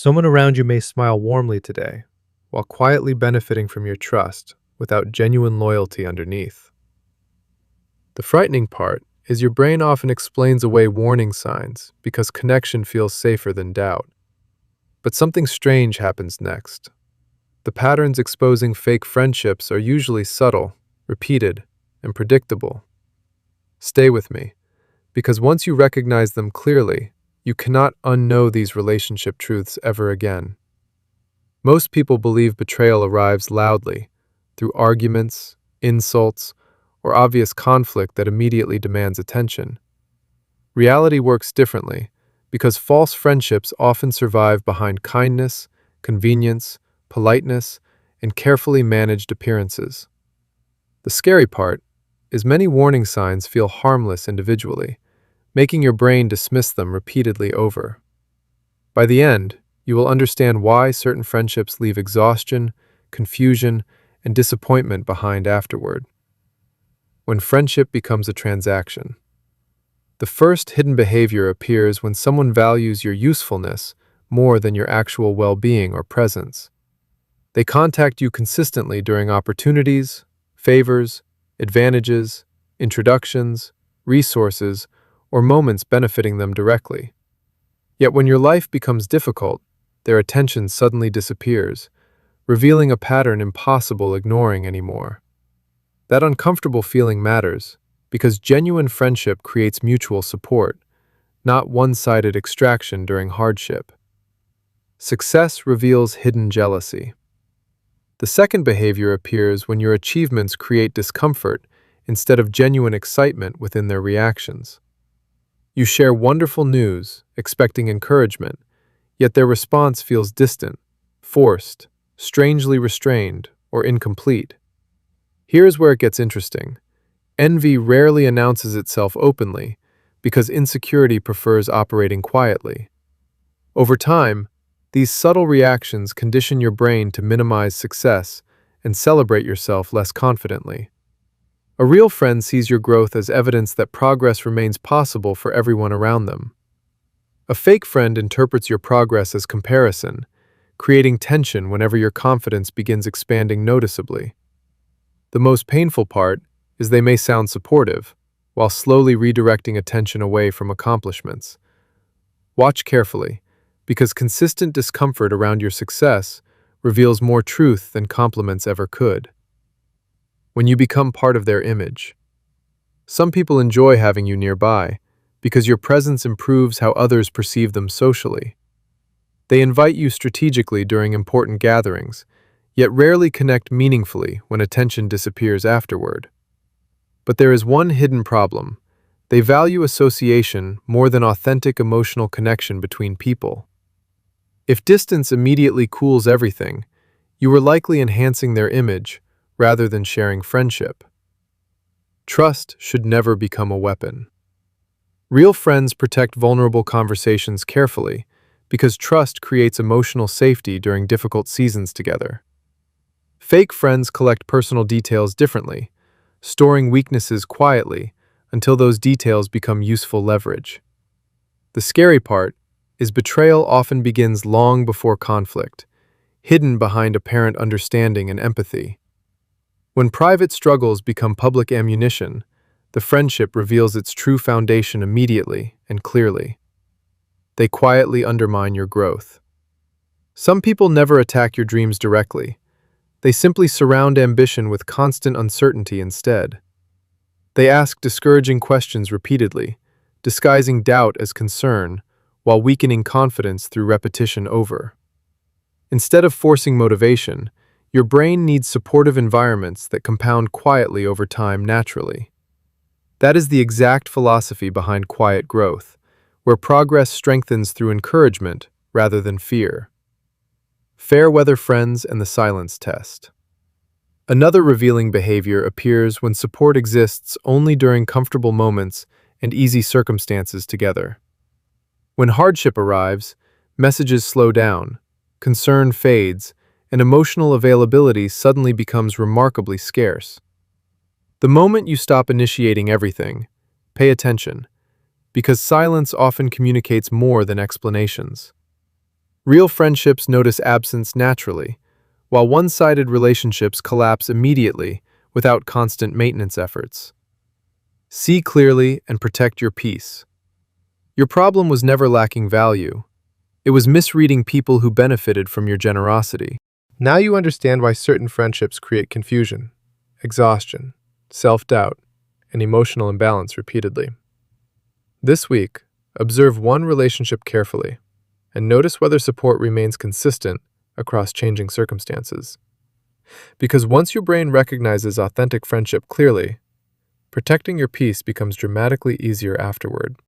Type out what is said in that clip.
Someone around you may smile warmly today, while quietly benefiting from your trust without genuine loyalty underneath. The frightening part is your brain often explains away warning signs because connection feels safer than doubt. But something strange happens next. The patterns exposing fake friendships are usually subtle, repeated, and predictable. Stay with me, because once you recognize them clearly, you cannot unknow these relationship truths ever again. Most people believe betrayal arrives loudly, through arguments, insults, or obvious conflict that immediately demands attention. Reality works differently, because false friendships often survive behind kindness, convenience, politeness, and carefully managed appearances. The scary part is many warning signs feel harmless individually, making your brain dismiss them repeatedly over. By the end, you will understand why certain friendships leave exhaustion, confusion, and disappointment behind afterward. When friendship becomes a transaction. The first hidden behavior appears when someone values your usefulness more than your actual well-being or presence. They contact you consistently during opportunities, favors, advantages, introductions, resources, or moments benefiting them directly. Yet when your life becomes difficult, their attention suddenly disappears, revealing a pattern impossible ignoring anymore. That uncomfortable feeling matters because genuine friendship creates mutual support, not one-sided extraction during hardship. Success reveals hidden jealousy. The second behavior appears when your achievements create discomfort instead of genuine excitement within their reactions. You share wonderful news, expecting encouragement, yet their response feels distant, forced, strangely restrained, or incomplete. Here's where it gets interesting. Envy rarely announces itself openly because insecurity prefers operating quietly. Over time, these subtle reactions condition your brain to minimize success and celebrate yourself less confidently. A real friend sees your growth as evidence that progress remains possible for everyone around them. A fake friend interprets your progress as comparison, creating tension whenever your confidence begins expanding noticeably. The most painful part is they may sound supportive, while slowly redirecting attention away from accomplishments. Watch carefully, because consistent discomfort around your success reveals more truth than compliments ever could. When you become part of their image. Some people enjoy having you nearby because your presence improves how others perceive them socially. They invite you strategically during important gatherings, yet rarely connect meaningfully when attention disappears afterward. But there is one hidden problem. They value association more than authentic emotional connection between people. If distance immediately cools everything, you are likely enhancing their image rather than sharing friendship. Trust should never become a weapon. Real friends protect vulnerable conversations carefully because trust creates emotional safety during difficult seasons together. Fake friends collect personal details differently, storing weaknesses quietly until those details become useful leverage. The scary part is betrayal often begins long before conflict, hidden behind apparent understanding and empathy. When private struggles become public ammunition, the friendship reveals its true foundation immediately and clearly. They quietly undermine your growth. Some people never attack your dreams directly. They simply surround ambition with constant uncertainty instead. They ask discouraging questions repeatedly, disguising doubt as concern, while weakening confidence through repetition over. Instead of forcing motivation, your brain needs supportive environments that compound quietly over time naturally. That is the exact philosophy behind quiet growth, where progress strengthens through encouragement rather than fear. Fair weather friends and the silence test. Another revealing behavior appears when support exists only during comfortable moments and easy circumstances together. When hardship arrives, messages slow down, concern fades, and emotional availability suddenly becomes remarkably scarce. The moment you stop initiating everything, pay attention, because silence often communicates more than explanations. Real friendships notice absence naturally, while one-sided relationships collapse immediately without constant maintenance efforts. See clearly and protect your peace. Your problem was never lacking value. It was misreading people who benefited from your generosity. Now you understand why certain friendships create confusion, exhaustion, self-doubt, and emotional imbalance repeatedly. This week, observe one relationship carefully and notice whether support remains consistent across changing circumstances. Because once your brain recognizes authentic friendship clearly, protecting your peace becomes dramatically easier afterward.